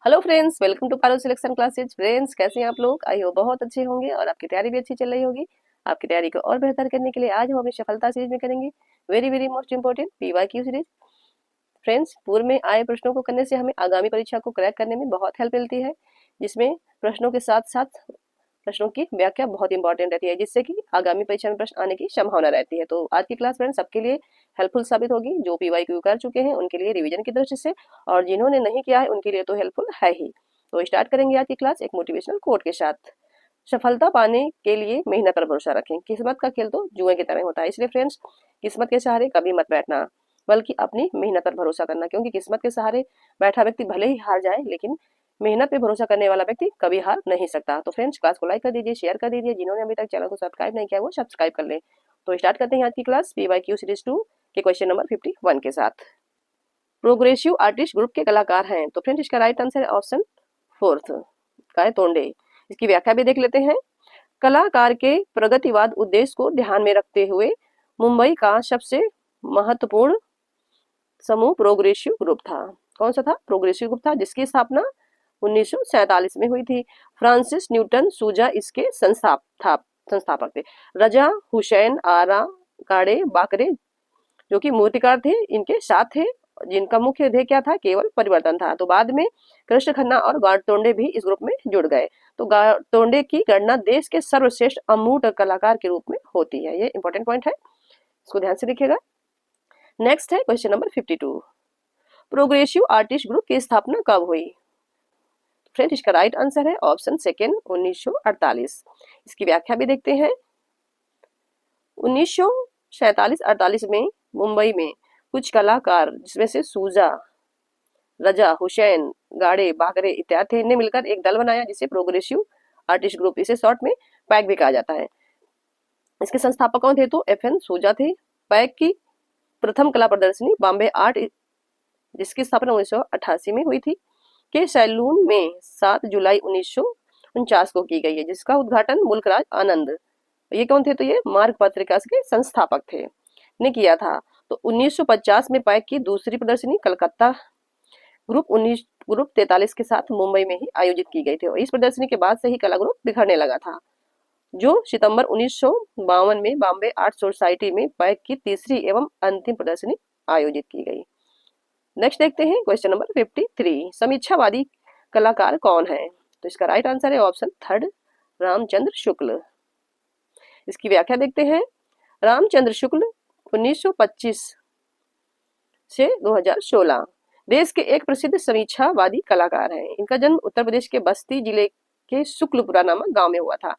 Hello friends, welcome to Paro selection classes. Friends, कैसे हैं आप लोग? आई हो बहुत अच्छे होंगे और आपकी तैयारी भी अच्छी चल रही होगी। आपकी तैयारी को और बेहतर करने के लिए आज हम अपनी सफलता सीरीज में करेंगे very very most important PYQ series. Friends, पूर्व में आए प्रश्नों को करने से हमें आगामी परीक्षा को क्रैक करने में बहुत हेल्प मिलती है, जिसमें प्रश्नों के साथ साथ प्रश्नों की व्याख्या बहुत इंपॉर्टेंट रहती है, जिससे कि आगामी परीक्षा में प्रश्न आने की संभावना रहती है। तो आज की क्लास फ्रेंड्स सबके लिए हेल्पफुल साबित होगी। जो पीवाईक्यू कर चुके हैं उनके लिए रिवीजन की दृष्टि से, और जिन्होंने नहीं किया है उनके लिए तो हेल्पफुल है ही। तो स्टार्ट करेंगे आज की क्लास एक मोटिवेशनल कोट के साथ। सफलता पाने के लिए मेहनत पर भरोसा रखें। किस्मत का खेल तो जुए की तरह होता है, इसलिए फ्रेंड्स किस्मत के सहारे कभी मत बैठना, बल्कि अपनी मेहनत पर भरोसा करना। क्योंकि किस्मत के सहारे बैठा व्यक्ति भले ही हार जाए, लेकिन मेहनत पे भरोसा करने वाला व्यक्ति कभी हार नहीं सकता। तो फ्रेंड्स, क्लास को लाइक कर दीजिए, शेयर कर दीजिए। जिन्होंने अभी तक चैनल को सब्सक्राइब नहीं किया वो सब्सक्राइब कर ले। तो स्टार्ट करते हैं आज की क्लास पीवाईक्यू सीरीज 2 के क्वेश्चन नंबर 51 के साथ। प्रोग्रेसिव आर्टिस्ट ग्रुप के कलाकार हैं। तो फ्रेंड्स, इसका राइट आंसर है ऑप्शन फोर्थ, काय तोंडे। इसकी व्याख्या भी देख लेते हैं। कलाकार के प्रगतिवाद उद्देश्य को ध्यान में रखते हुए मुंबई का सबसे महत्वपूर्ण समूह प्रोग्रेसिव ग्रुप था। कौन सा था? प्रोग्रेसिव ग्रुप था, जिसकी स्थापना 1947 में हुई थी। फ्रांसिस न्यूटन सूजा इसके संस्थापक थे। रजा हुसैन आरा काड़े बाकरे जो कि मूर्तिकार थे, इनके साथ थे, जिनका मुख्य ध्येय क्या था? केवल परिवर्तन था। तो बाद में कृष्ण खन्ना और गारतोंडे भी इस ग्रुप में जुड़ गए। तो गारतोंडे की गणना देश के सर्वश्रेष्ठ अमूर्त कलाकार के रूप में होती है। ये इंपॉर्टेंट पॉइंट है, इसको ध्यान से देखिएगा। नेक्स्ट है question number 52। Progressive artist group की स्थापना कब हुई? फ्रेंड्स, इसका राइट आंसर है ऑप्शन सेकेंड, 1948। इसकी व्याख्या भी देखते हैं। 1947-48 में मुंबई में कुछ कलाकार, जिसमें से सूजा, रजा हुसैन, गाड़े बाकरे इत्यादि ने मिलकर एक दल बनाया, जिसे प्रोग्रेसिव आर्टिस्ट ग्रुप, इसे शॉर्ट में पैक भी कहा जाता है। इसके संस्थापक कौन थे? तो FN सूजा थे। पैक की प्रथम कला प्रदर्शनी बॉम्बे आर्ट, जिसकी स्थापना 1988 में हुई थी, के सैलून में 7 जुलाई 1949 को की गई है, जिसका उद्घाटन मुल्कराज आनंद, ये कौन थे? तो ये मार्ग पत्रिका के संस्थापक थे, ने किया था। तो 1950 में पैक की दूसरी प्रदर्शनी कलकत्ता ग्रुप 43 के साथ मुंबई में ही आयोजित की गई थी, और इस प्रदर्शनी के बाद से ही कला ग्रुप बिखरने लगा था, जो सितंबर 1952 में बॉम्बे आर्ट सोसाइटी में पैक की तीसरी एवं अंतिम प्रदर्शनी आयोजित की गई। नेक्स्ट देखते हैं क्वेश्चन नंबर 53। समीक्षावादी कलाकार कौन है? तो इसका राइट आंसर है ऑप्शन थर्ड, रामचंद्र शुक्ल। इसकी व्याख्या देखते हैं। रामचंद्र शुक्ल 1925 से 2016 देश के एक प्रसिद्ध समीक्षावादी कलाकार हैं। इनका जन्म उत्तर प्रदेश के बस्ती जिले के शुक्लपुरा नामक गांव में हुआ था।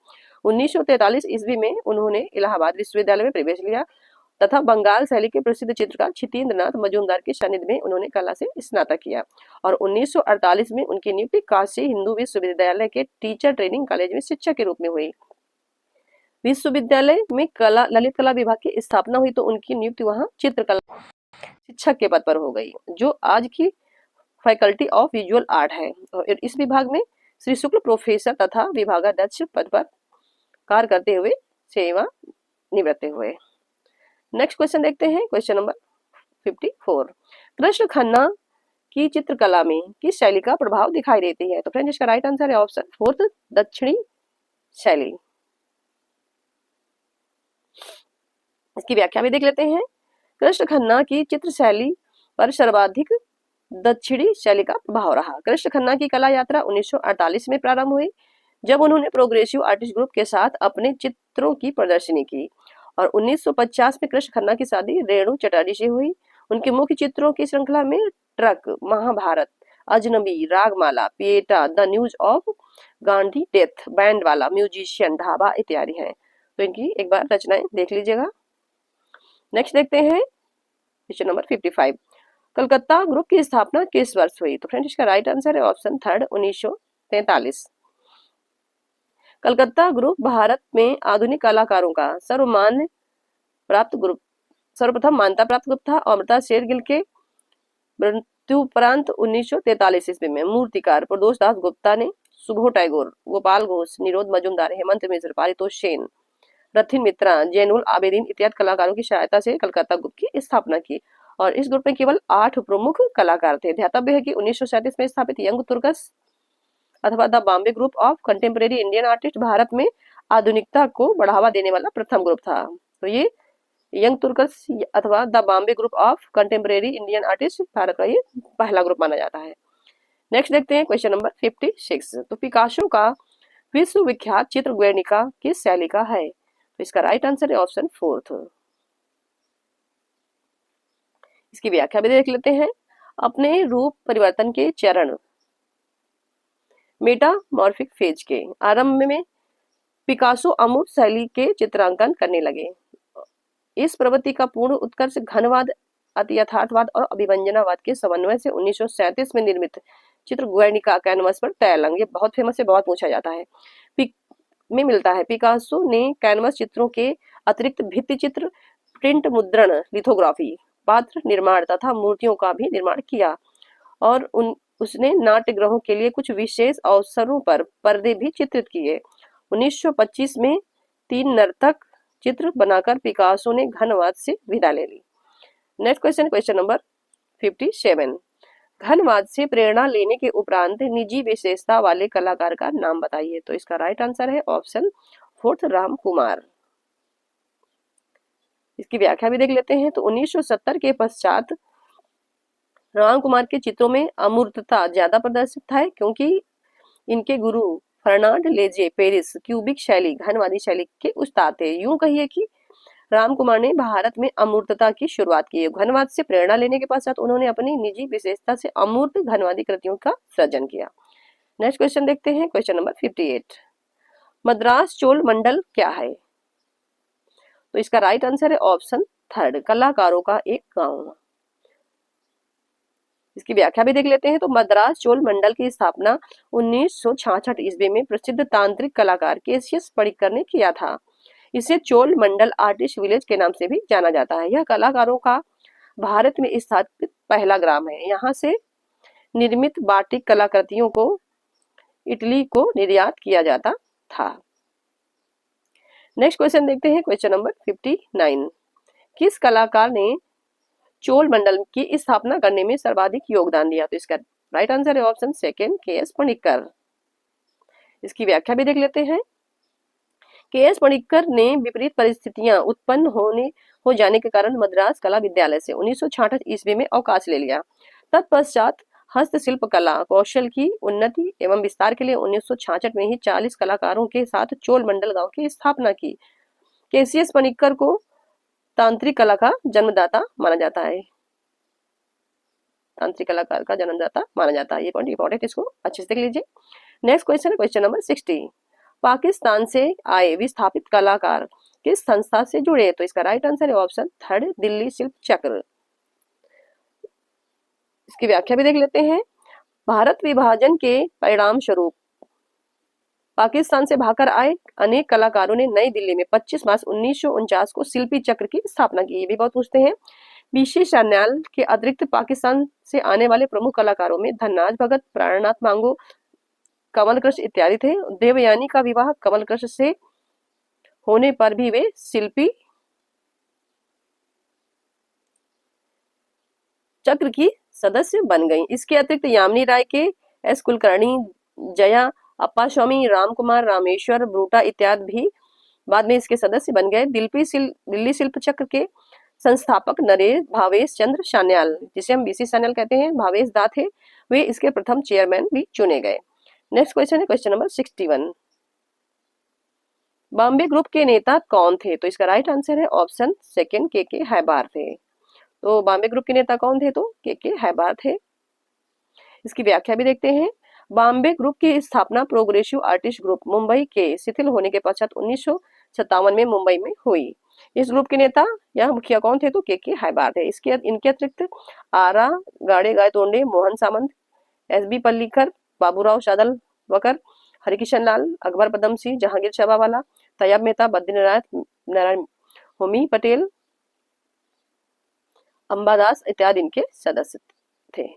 1943 ईस्वी में उन्होंने इलाहाबाद विश्वविद्यालय में प्रवेश लिया तथा बंगाल शैली के प्रसिद्ध चित्रकार छितेंद्रनाथ मजूमदार के सानिध्य में उन्होंने कला से स्नातक किया, और 1948 में उनकी नियुक्ति काशी हिंदू विश्वविद्यालय के टीचर ट्रेनिंग कॉलेज में शिक्षक के रूप में हुई। विश्वविद्यालय में कला ललित कला विभाग की स्थापना हुई, तो उनकी नियुक्ति वहां चित्रकला शिक्षक के पद पर हो गई, जो आज की फैकल्टी ऑफ विजुअल आर्ट है। और इस विभाग में श्री शुक्ल प्रोफेसर तथा विभागाध्यक्ष पद पर कार्य करते हुए सेवा निवृत्त हुए। नेक्स्ट क्वेश्चन देखते हैं, क्वेश्चन नंबर 54। कृष्ण खन्ना की चित्रकला में किस शैली का प्रभाव दिखाई देती है? तो फ्रेंड्स, इसका राइट आंसर है ऑप्शन फोर्थ, दक्षिणी शैली। इसकी व्याख्या भी देख लेते हैं। कृष्ण खन्ना की चित्र शैली पर सर्वाधिक दक्षिणी शैली का प्रभाव रहा। कृष्ण खन्ना की कला यात्रा 1948 में प्रारंभ हुई, जब उन्होंने प्रोग्रेसिव आर्टिस्ट ग्रुप के साथ अपने चित्रों की प्रदर्शनी की, और 1950 में कृष्ण खन्ना की शादी रेणु चटर्जी से हुई। उनके मुख्य चित्रों की श्रृंखला में ट्रक, महाभारत, अजनबी, Ragamala, Pieta, the news of Gandhi death, band वाला, म्यूजिशियन, ढाबा इत्यादि हैं। तो इनकी एक बार रचनाएं देख लीजिएगा। नेक्स्ट देखते हैं क्वेश्चन नंबर 55। कलकत्ता ग्रुप की स्थापना किस वर्ष हुई? तो फ्रेंड्स, इसका राइट आंसर है option third, 1943। Calcutta group Bharat में आधुनिक कलाकारों का सर्वप्रथम मान्यता प्राप्त ग्रुप था। अमृता शेरगिल के मृत्युपरांत 1943 ईस्वी में मूर्तिकार प्रदोष दास गुप्ता ने सुबोध टैगोर, गोपाल घोष, निरोध मजूमदार, हेमंत मिश्र, पारितोष सेन, रथिन मित्रा, जैनुल आबेदीन इत्यादि कलाकारों की सहायता से कलकत्ता ग्रुप की स्थापना की, और इस ग्रुप में केवल 8 प्रमुख कलाकार थे। ध्यातव्य है कि 1937 में स्थापित यंग तुर्कस अथवा the Bombay group of contemporary Indian artist Bharat में आधुनिकता को बढ़ावा देने वाला प्रथम ग्रुप था। तो ये यंग तुर्कस अथवा the Bombay group of contemporary Indian artist Bharat का ये पहला ग्रुप माना जाता है। नेक्स्ट देखते हैं क्वेश्चन नंबर 56। तो पिकासो का विश्वविख्यात चित्र गुएर्निका किस शैली का है? तो इसका राइट आंसर है ऑप्शन 4। इसकी व्याख्या भी देख लेते हैं। अपने रूप परिवर्तन के चरण मेटामॉर्फिक फेज के आरंभ में पिकासो अमूर्त शैली के चित्रांकन करने लगे। इस प्रवृत्ति का पूर्ण उत्कर्ष घनवाद, अति यथार्थवाद और अभिव्यंजनावाद के समन्वय से 1937 में निर्मित चित्र गुएर्निका कैनवस पर तय लंग, ये बहुत फेमस है, बहुत पूछा जाता है, में मिलता है। पिकासो ने कैनवस चित्रों के अतिरिक्त भित्ति चित्र, प्रिंट मुद्रण, लिथोग्राफी, पात्र निर्माण तथा मूर्तियों का भी निर्माण किया और उसने नाट्यगृहों के लिए कुछ विशेष अवसरों पर पर्दे भी चित्रित किए। 1925 में 3 नर्तक चित्र बनाकर पिकासो ने घनवाद से विदा ले ली। Next question, question number 57। घनवाद से प्रेरणा लेने के उपरांत निजी विशेषता वाले कलाकार का नाम बताइए। तो इसका राइट आंसर है ऑप्शन 4 राम कुमार। इसकी व्याख्या भी देख लेते हैं। तो 1970 के पश्चात राम कुमार के चित्रों में अमूर्तता ज्यादा प्रदर्शित है, क्योंकि इनके गुरु फर्नांड लेजे पेरिस क्यूबिक शैली, घनवादी शैली के उस्ताद थे। यूं कहिए कि राम कुमार ने भारत में अमूर्तता की शुरुआत की है। घनवाद से प्रेरणा लेने के पश्चात उन्होंने अपनी निजी विशेषता से अमूर्त घनवादी कृतियों का सृजन किया। नेक्स्ट क्वेश्चन देखते हैं, क्वेश्चन नंबर 58। मद्रास चोल मंडल क्या है? तो इसका राइट आंसर है ऑप्शन 3 कलाकारों का एक गांव। इसकी व्याख्या भी देख लेते हैं। तो मद्रास चोल मंडल की स्थापना 1966 ईस्वी में प्रसिद्ध तांत्रिक कलाकार केसियस पडिक्कर ने किया था। इसे चोल मंडल आर्टिस्ट विलेज के नाम से भी जाना जाता है। यह कलाकारों का भारत में स्थापित पहला ग्राम है। यहाँ से निर्मित बाटिक कलाकृतियों को इटली को निर्यात किया जाता था। नेक्स्ट क्वेश्चन देखते हैं, क्वेश्चन नंबर 59। किस कलाकार ने चोल मंडल की स्थापना करने में सर्वाधिक योगदान दिया? तो इसका राइट आंसर है ऑप्शन 2 के.एस. पडिक्कर। इसकी व्याख्या भी देख लेते हैं। के.एस. पडिक्कर ने विपरीत परिस्थितियां उत्पन्न हो जाने के कारण मद्रास कला विद्यालय से 1966 ईस्वी में अवकाश ले लिया। तत्पश्चात हस्तशिल्प कला कौशल की उन्नति एवं विस्तार के लिए 1966 में ही 40 कलाकारों के साथ चोल मंडल गांव की स्थापना की। के.एस. पडिक्कर को तांत्रिक कला का जन्मदाता माना जाता है। तांत्रिक कलाकार का जन्मदाता माना जाता है। ये पॉइंट इंपॉर्टेंट, इसको अच्छे से देख लीजिए। नेक्स्ट क्वेश्चन है क्वेश्चन नंबर 60। पाकिस्तान से आए विस्थापित कलाकार किस संस्था से जुड़े? तो इसका राइट आंसर है ऑप्शन 3 दिल्ली शिल्प चक्र। इसकी व्याख्या भी देख लेते हैं। भारत विभाजन के परिणाम स्वरूप पाकिस्तान से भागकर आए अनेक कलाकारों ने नई दिल्ली में 25 मार्च 1949 को शिल्पी चक्र की स्थापना की। ये भी बहुत पूछते हैं। बीसी सान्याल के अतिरिक्त पाकिस्तान से आने वाले प्रमुख कलाकारों में धनराज भगत, प्राणनाथ मांगो, कमल कृष्ण इत्यादि थे। देवयानी का विवाह कमल कृष्ण से होने पर भी वे शिल्पी चक्र की सदस्य बन गईं। इसके अतिरिक्त यामिनी राय, के एस कुलकर्णी, जया अप्पा स्वामी, राम कुमार, रामेश्वर ब्रूटा इत्यादि भी बाद में इसके सदस्य बन गए। दिल्ली शिल्प चक्र के संस्थापक नरेश भावेश चंद्र सान्याल, जिसे हम बीसी सान्याल कहते हैं, भावेश दा थे, वे इसके प्रथम चेयरमैन भी चुने गए। नेक्स्ट क्वेश्चन है क्वेश्चन नंबर 61। बॉम्बे ग्रुप के नेता कौन थे? तो इसका राइट आंसर है ऑप्शन 2 के हैबार थे। तो बॉम्बे ग्रुप के नेता कौन थे? तो के हैबार थे। इसकी व्याख्या भी देखते हैं। बॉम्बे ग्रुप की स्थापना प्रोग्रेसिव आर्टिस्ट ग्रुप मुंबई के शिथिल होने के पश्चात 1957 में मुंबई में हुई। इस ग्रुप के नेता या मुखिया कौन थे? तो के हैबार थे। इनके अतिरिक्त आरा गाड़े गायतोंडे, मोहन सामंत, एस.बी. पल्लीकर, बाबूराव सादलवकर, हरिकिशन लाल, अकबर पदम सिंह, जहांगीर शबावाला, तैयब मेहता, बद्रीनारायण होमी पटेल, अंबादास इत्यादि इनके सदस्य थे।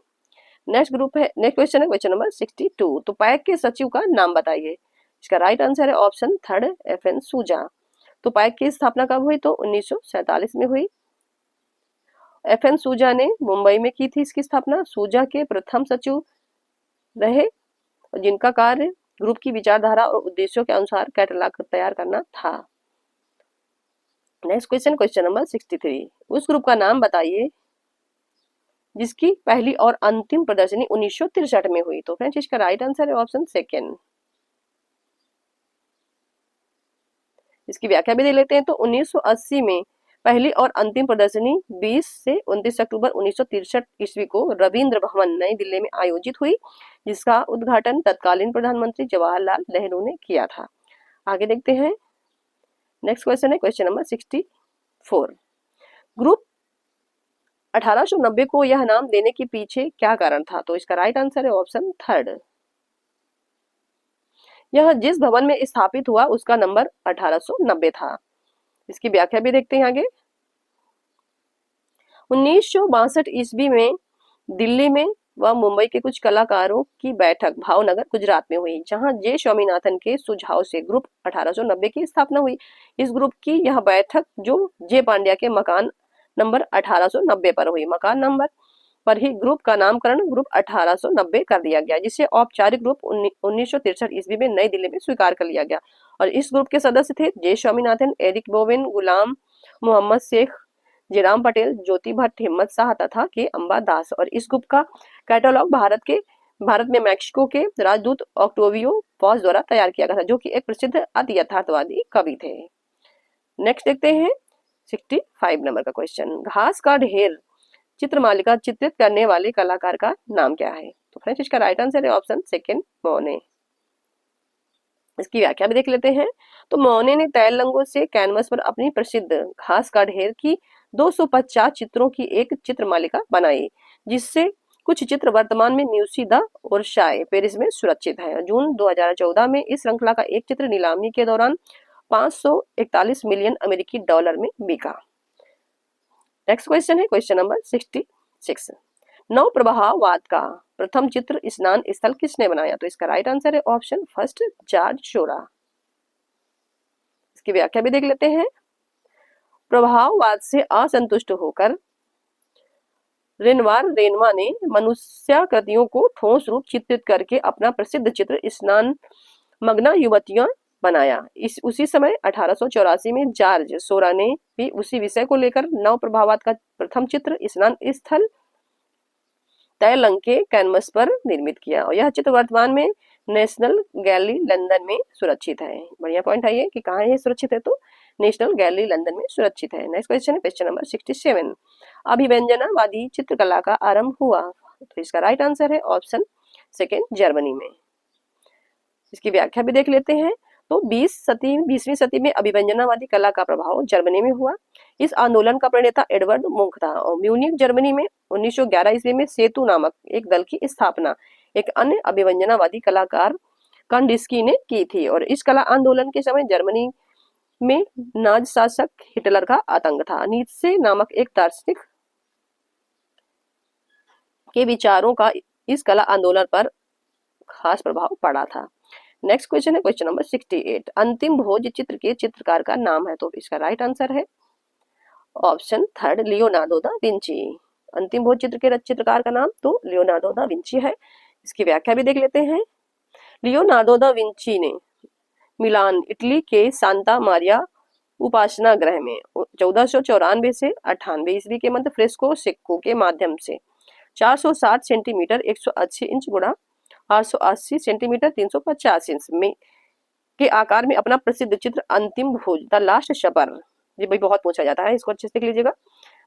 नेक्स्ट क्वेश्चन है क्वेश्चन नंबर 62। तो पैक के सचिव का नाम बताइए। इसका राइट आंसर है ऑप्शन 3 एफ.एन. सूजा। तो पैक की स्थापना कब हुई? तो 1947 में हुई। FN सूजा ने मुंबई में की थी इसकी स्थापना। सूजा के प्रथम सचिव रहे, जिनका कार्य ग्रुप की विचारधारा और उद्देश्यों के अनुसार कैटलॉग तैयार करना था। नेक्स्ट क्वेश्चन, क्वेश्चन नंबर 63, उस ग्रुप का नाम बताइए जिसकी पहली और अंतिम प्रदर्शनी 1963 में हुई। तो फ्रेंड्स इसका राइट आंसर है ऑप्शन सेकेंड। इसकी व्याख्या भी दे लेते हैं। तो 1980 में पहली और अंतिम प्रदर्शनी 20 से 29 अक्टूबर 1963 ईस्वी को रविंद्र भवन नई दिल्ली में आयोजित हुई, जिसका उद्घाटन तत्कालीन प्रधानमंत्री जवाहरलाल नेहरू ने किया था। आगे देखते हैं। नेक्स्ट क्वेश्चन है क्वेश्चन नंबर 64, ग्रुप 1890 को यह नाम देने के पीछे क्या कारण था। तो इसका राइट आंसर है ऑप्शन थर्ड। यह जिस भवन में स्थापित हुआ उसका नंबर 1890 था। इसकी व्याख्या भी देखते हैं आगे। 1962 ईस्वी में दिल्ली में व मुंबई के कुछ कलाकारों की बैठक भावनगर गुजरात में हुई, जहां जे स्वामीनाथन के सुझाव से ग्रुप 1890 की स्थापना हुई। इस ग्रुप की यह बैठक जो जे पांड्या के मकान नंबर 1890 पर हुई। मकान नंबर पर ही ग्रुप का नामकरण ग्रुप 1890 कर दिया गया, जिसे औपचारिक ग्रुप 1963 ईस्वी में नई दिल्ली में स्वीकार कर लिया गया। और इस ग्रुप के सदस्य थे जे स्वामीनाथन, एरिक बोवेन, गुलाम मोहम्मद शेख, जयराम पटेल, ज्योति भट्ट, हिम्मत शाह तथा के अंबा दास। और इस ग्रुप का कैटलॉग भारत में मैक्सिको के राजदूत ऑक्टेवियो पॉज द्वारा तैयार किया गया था, जो कि एक प्रसिद्ध अति यथार्थवादी कवि थे। नेक्स्ट देखते हैं 65 नंबर का क्वेश्चन, घास का ढेर चित्रमालिका चित्रित करने वाले कलाकार का नाम क्या है। तो फ्रेंड्स इसका राइट आंसर है ऑप्शन सेकेंड, मोने। इसकी व्याख्या भी देख लेते हैं। तो मोने ने तैल रंगों से कैनवस पर अपनी प्रसिद्ध घास का ढेर की 250 चित्रों की एक चित्रमालिका बनाई, जिससे कुछ चित्र वर्तमान में म्यूसी द ओरशाय पेरिस में सुरक्षित है। जून 2014 में इस श्रृंखला का एक चित्र नीलामी के दौरान 541 मिलियन अमेरिकी डॉलर में बिका। नेक्स्ट क्वेश्चन है क्वेश्चन नंबर 66, नव प्रवाहवाद का प्रथम चित्र स्नान स्थल किसने बनाया। तो इसका राइट आंसर है ऑप्शन फर्स्ट, जॉर्ज शोरा। इसकी व्याख्या भी देख लेते हैं। प्रभाववाद से असंतुष्ट होकर रेनवा ने मनुष्याकृतियों को ठोस रूप चित्रित करके अपना प्रसिद्ध चित्र स्नान मग्ना युवतियां बनाया। उसी समय 1884 में जॉर्ज सोरा ने भी उसी विषय को लेकर नव प्रभाववाद का प्रथम चित्र स्नान स्थल तैल रंग के कैनवस पर निर्मित किया, और यह चित्र वर्तमान में नेशनल गैलरी लंदन में सुरक्षित है। बढ़िया पॉइंट है ये कि कहाँ है सुरक्षित है, तो नेशनल गैलरी लंदन में सुरक्षित है। नेक्स्ट क्वेश्चन है क्वेश्चन नंबर 67, अभिव्यंजनावादी चित्रकला का आरंभ हुआ। तो इसका राइट आंसर है ऑप्शन सेकेंड, जर्मनी में। इसकी व्याख्या भी देख लेते हैं। तो 20वीं सदी में अभिव्यंजनावादी कला का प्रभाव जर्मनी में हुआ। इस आंदोलन का प्रणेता एडवर्ड मुंक था, और म्यूनिख जर्मनी में 1911 ईस्वी में सेतु नामक एक दल की स्थापना एक अन्य अभिव्यंजनावादी कलाकार कांडिस्की ने की थी। और इस कला आंदोलन के समय जर्मनी में नाज शासक हिटलर का आतंक था। नीत्शे नामक एक दार्शनिक के विचारों का इस कला आंदोलन पर खास प्रभाव पड़ा था। नेक्स्ट क्वेश्चन है क्वेश्चन नंबर 68, अंतिम भोज चित्र के चित्रकार का नाम है। तो इसका राइट आंसर है option third, Leonardo da Vinci. अंतिम भोज चित्र के चित्रकार का नाम तो लियोनार्डो दा विंची है। इसकी व्याख्या भी देख लेते हैं। लियोनार्डो दा विंची ने मिलान इटली के सांता मारिया उपासना गृह में 1494 से 98 ईस्वी के मध्य फ्रेस्को सिक्कों के माध्यम से 460 सेंटीमीटर 180 इंच गुणा 880 सेंटीमीटर 350 इंच में के आकार में अपना प्रसिद्ध चित्र अंतिम भोज द लास्ट सपर, ये भाई बहुत पूछा जाता है, इसको अच्छे से देख लीजिएगा,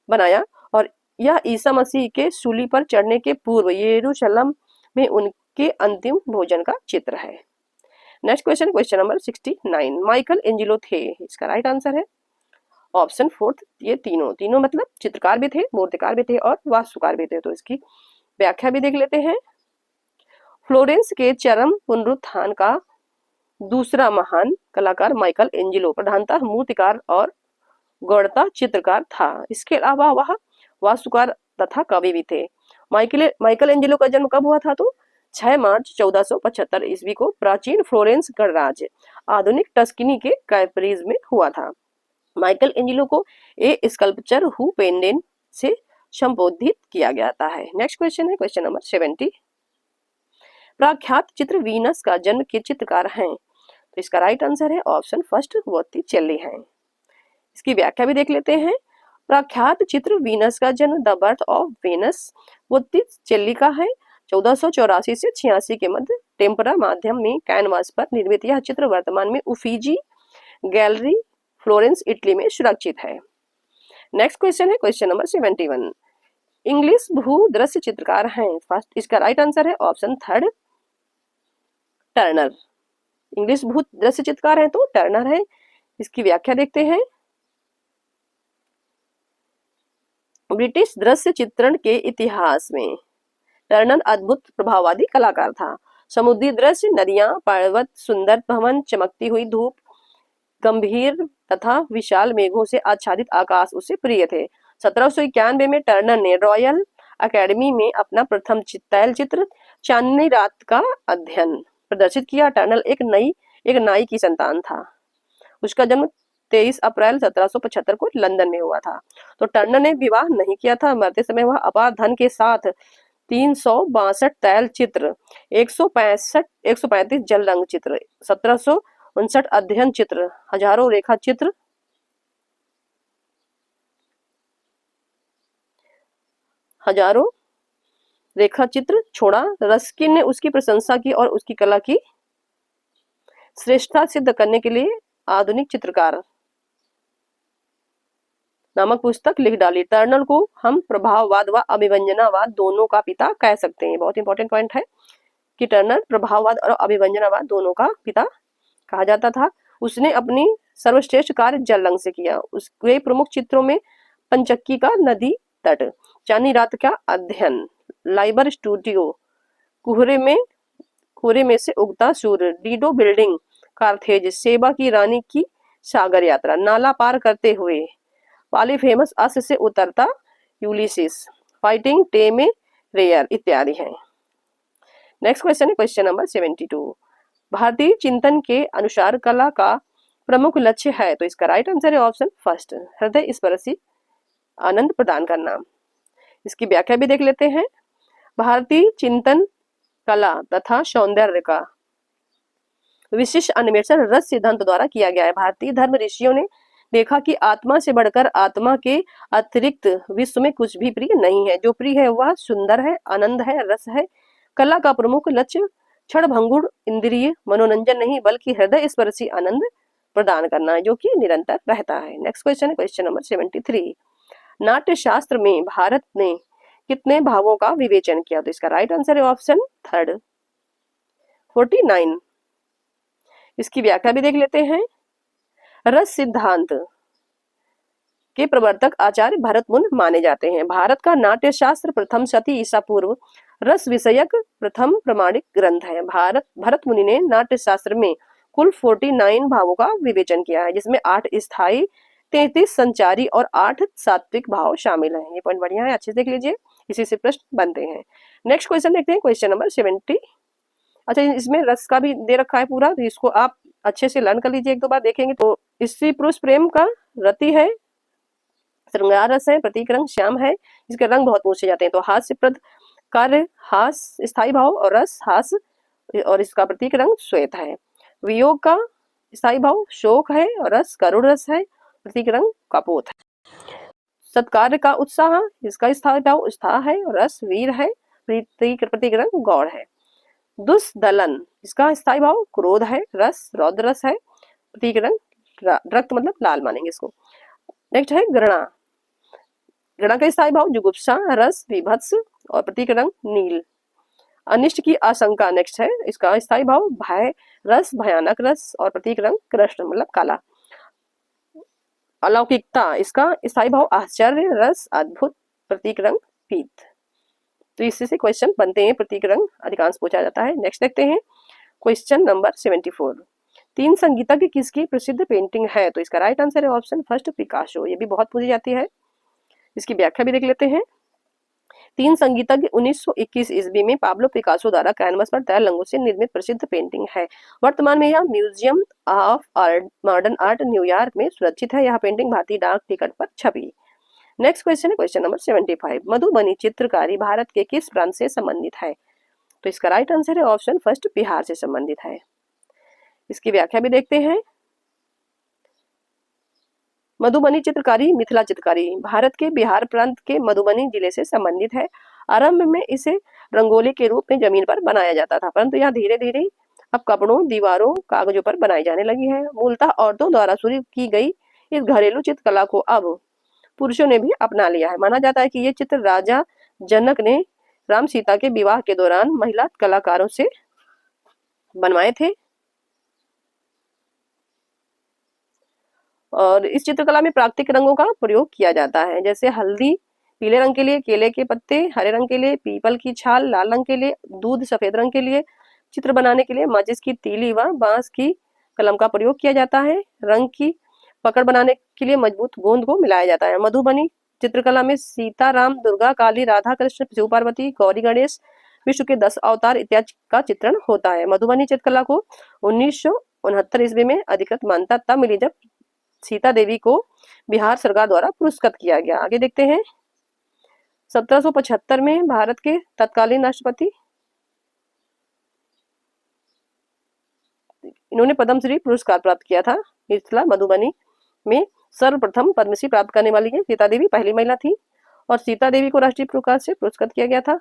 बनाया। और यह ईसा मसीह के सूली पर चढ़ने के पूर्व यरूशलेम में उनके अंतिम भोजन का चित्र है। Next question question number 69, Michael Angelo थे। इसका राइट आंसर है ऑप्शन फोर्थ, ये तीनों मतलब चित्रकार भी थे, मूर्तिकार भी थे और वास्तुकार भी थे। तो इसकी व्याख्या भी देख लेते हैं। फ्लोरेंस के चरम पुनरुत्थान का दूसरा महान कलाकार माइकल एंजेलो प्रधानतः मूर्तिकार और गौड़ता चित्रकार था। इसके अलावा वह वास्तुकार तथा कवि भी थे। माइकल एंजेलो का जन्म कब हुआ था, तो 6 मार्च 1475 ईस्वी को प्राचीन फ्लोरेंस गणराज्य आधुनिक टस्कनी के कैप्रीज में हुआ था। माइकल एंजेलो को ए स्कल्पचर हु पेंडेंट से संबोधित किया जाता है। नेक्स्ट क्वेश्चन है क्वेश्चन नंबर 70। प्रख्यात चित्र वीनस का जन्म के चित्रकार हैं? तो इसका राइट आंसर है ऑप्शन फर्स्ट बोत्तिचेल्ली है। इसकी व्याख्या भी देख लेते हैं। प्रख्यात चित्र वीनस का जन्म द बर्थ ऑफ वेनस बोत्तिचेल्ली का है। 1484 से 86 के मध्य टेम्परा माध्यम में कैनवास पर निर्मित यह चित्र वर्तमान में उफीजी गैलरी फ्लोरेंस इटली में सुरक्षित है। नेक्स्ट क्वेश्चन है क्वेश्चन नंबर 71। इंग्लिश भू दृश्य चित्रकार हैं? फर्स्ट इसका राइट आंसर है ऑप्शन थर्ड टर्नर। इंग्लिश भू दृश्य चित्रकार है तो टर्नर है। इसकी व्याख्या देखते हैं। ब्रिटिश दृश्य चित्रण के इतिहास में टर्नर अद्भुत प्रभाववादी कलाकार था। समुद्री दृश्य, नदियां, पर्वत, सुंदर भवन, चमकती हुई धूप, गंभीर तथा विशाल मेघों से आच्छादित आकाश उसे प्रिय थे। 1791 में टर्नर ने रॉयल अकेडमी में अपना प्रथम तैल चित्र चांदनी रात का अध्ययन प्रदर्शित किया। टर्नर एक नाई की संतान था। उसका जन्म 23 अप्रैल 1775 को लंदन में हुआ था। तो टर्नर ने विवाह नहीं किया था। मरते समय वह अपार धन के साथ 362 तैल चित्र, 135 जल रंग चित्र, 1759 अध्ययन चित्र, हजारों रेखा चित्र छोड़ा। रस्किन ने उसकी प्रशंसा की और उसकी कला की श्रेष्ठता सिद्ध करने के लिए आधुनिक चित्रकार नामक पुस्तक लिख डाली। टर्नर को हम प्रभाववाद व अभिव्यंजनावाद दोनों का पिता कह सकते हैं। बहुत इंपॉर्टेंट पॉइंट है कि टर्नर प्रभाववाद और अभिव्यंजनावाद दोनों का पिता कहा जाता था। उसने अपनी सर्वश्रेष्ठ कार्य जल रंग से किया। उसके प्रमुख चित्रों में पंचक्की का नदी तट, चांदनी रात का अध्ययन, लाइबर स्टूडियो, कोहरे में से उगता सूर्य, डीडो बिल्डिंग, कार्थेज, सेबा की रानी की सागर यात्रा, नाला पार करते हुए, पॉलीफेमस अश्व से उतरता यूलिसिस, फाइटिंग टेमे रेयर इत्यादि हैं। नेक्स्ट क्वेश्चन है क्वेश्चन नंबर 72। भारतीय चिंतन के अनुसार कला का प्रमुख लक्ष्य है? तो इसका राइट आंसर है ऑप्शन फर्स्ट हृदय स्पर्शी आनंद प्रदान करना। इसकी व्याख्या भी देख लेते हैं। भारतीय चिंतन कला तथा सौंदर्य का विशिष्ट अन्वेषण रस सिद्धांत द्वारा किया गया है। भारतीय धर्म ऋषियों ने देखा कि आत्मा से बढ़कर आत्मा के अतिरिक्त विश्व में कुछ भी प्रिय नहीं है। जो प्रिय है वह सुंदर है, आनंद है, रस है। कला का प्रमुख लक्ष्य क्षणभंगुर इंद्रिय मनोरंजन नहीं बल्कि हृदय स्पर्शी आनंद प्रदान करना है, जो कि निरंतर रहता है। नेक्स्ट क्वेश्चन है क्वेश्चन नंबर 73। नाट्य शास्त्र में भारत ने कितने भावों का विवेचन किया? तो इसका राइट आंसर है ऑप्शन थर्ड 49। इसकी व्याख्या भी देख लेते हैं। रस सिद्धांत के प्रवर्तक आचार्य भरत मुनि माने जाते हैं। भारत का नाट्य शास्त्र प्रथम शती ईसा पूर्व रस विषयक प्रथम प्रमाणिक ग्रंथ है। भरत मुनि ने नाट्य शास्त्र में कुल 49 भावों का विवेचन किया है, जिसमें 8 स्थायी, 33 संचारी और 8 सात्विक भाव शामिल हैं। ये पॉइंट बढ़िया है, अच्छे से देख लीजिए, इसी से प्रश्न बनते हैं। नेक्स्ट क्वेश्चन देखते हैं क्वेश्चन नंबर 70। अच्छा, इसमें रस का भी दे रखा है पूरा, तो इसको आप अच्छे से लर्न कर लीजिए, एक दो बार देखेंगे। तो स्त्री पुरुष प्रेम का रति है, श्रृंगार रस है, प्रतीक रंग श्याम है। इसके रंग बहुत पूछे जाते हैं। तो हास्यप्रद कार्य हास स्थायी भाव और रस हास, और इसका प्रतीक रंग श्वेत है। वियोग का स्थायी भाव शोक है और रस करुण रस है, प्रतीक रंग कपोत है। सत्कार्य का उत्साह, इसका स्थायी भाव उत्साह है और रस वीर है, प्रतीक रंग गौड़ है। दुष्दलन, इसका स्थायी भाव क्रोध है, रस रौद्र रस है, प्रतीक रंग रक्त मतलब लाल मानेंगे इसको। नेक्स्ट है घृणा का स्थायी भाव जुगुप्सा, रस विभत्स और प्रतीक रंग नील। अनिष्ट की आशंका नेक्स्ट है, इसका स्थायी भाव भय, रस भयानक रस और प्रतीक रंग कृष्ण मतलब काला। अलौकिकता, इसका स्थायी भाव आश्चर्य, रस अद्भुत, प्रतीक रंग पीत। तो इससे से क्वेश्चन बनते हैं, प्रतीक रंग अधिकांश पूछा जाता है। नेक्स्ट देखते हैं क्वेश्चन नंबर 74। 3 संगीतज्ञ किसकी प्रसिद्ध पेंटिंग है? तो इसका राइट आंसर है ऑप्शन फर्स्ट पिकासो। ये भी बहुत पूछी जाती है, इसकी व्याख्या भी देख लेते हैं। 3 संगीतज्ञ 1921 ईस्वी में पाब्लो पिकासो द्वारा कैनवस पर तैल रंगों से निर्मित प्रसिद्ध पेंटिंग है। वर्तमान में यह museum of modern art New York में सुरक्षित है। यह पेंटिंग भारतीय डाक टिकट पर छपी। नेक्स्ट क्वेश्चन है क्वेश्चन नंबर 75। मधुबनी चित्रकारी भारत के किस प्रांत से संबंधित है? तो इसका राइट आंसर है ऑप्शन फर्स्ट, बिहार से संबंधित है। इसकी व्याख्या भी देखते हैं। मधुबनी चित्रकारी मिथिला चित्रकारी भारत के बिहार प्रांत के मधुबनी जिले से संबंधित है। आरंभ में इसे रंगोली के रूप में जमीन पर बनाया जाता था, परंतु यह धीरे धीरे अब कपड़ों, दीवारों, कागजों पर बनाई जाने लगी है। मूलतः औरतों द्वारा शुरू की गई इस घरेलू चित्रकला को अब पुरुषों ने भी अपना लिया है। माना जाता है कि ये चित्र राजा जनक ने राम सीता के विवाह के दौरान महिला कलाकारों से बनवाए थे। और इस चित्रकला में प्राकृतिक रंगों का प्रयोग किया जाता है, जैसे हल्दी पीले रंग के लिए, केले के पत्ते हरे रंग के लिए, पीपल की छाल लाल रंग के लिए, दूध सफेद रंग के लिए। चित्र बनाने के लिए माचिस की तीली व बांस की कलम का प्रयोग किया जाता है। रंग की पकड़ बनाने के लिए मजबूत गोंद को मिलाया जाता है। मधुबनी चित्रकला में सीता, राम, दुर्गा, काली, राधा कृष्ण, शिव पार्वती, गौरी गणेश, विष्णु के 10 अवतार इत्यादि का चित्रण होता है। मधुबनी चित्रकला को 1969 ईस्वी में अधिकृत मान्यता तब मिली जब सीता देवी को बिहार सरकार द्वारा पुरस्कृत किया गया। आगे देखते हैं। 1775 में भारत के तत्कालीन राष्ट्रपति इन्होंने पद्मश्री पुरस्कार प्राप्त किया था। मिथिला मधुबनी में सर्वप्रथम पद्मश्री प्राप्त करने वाली है सीता देवी पहली महिला थी, और सीता देवी को राष्ट्रीय पुरस्कार से पुरस्कृत किया गया था।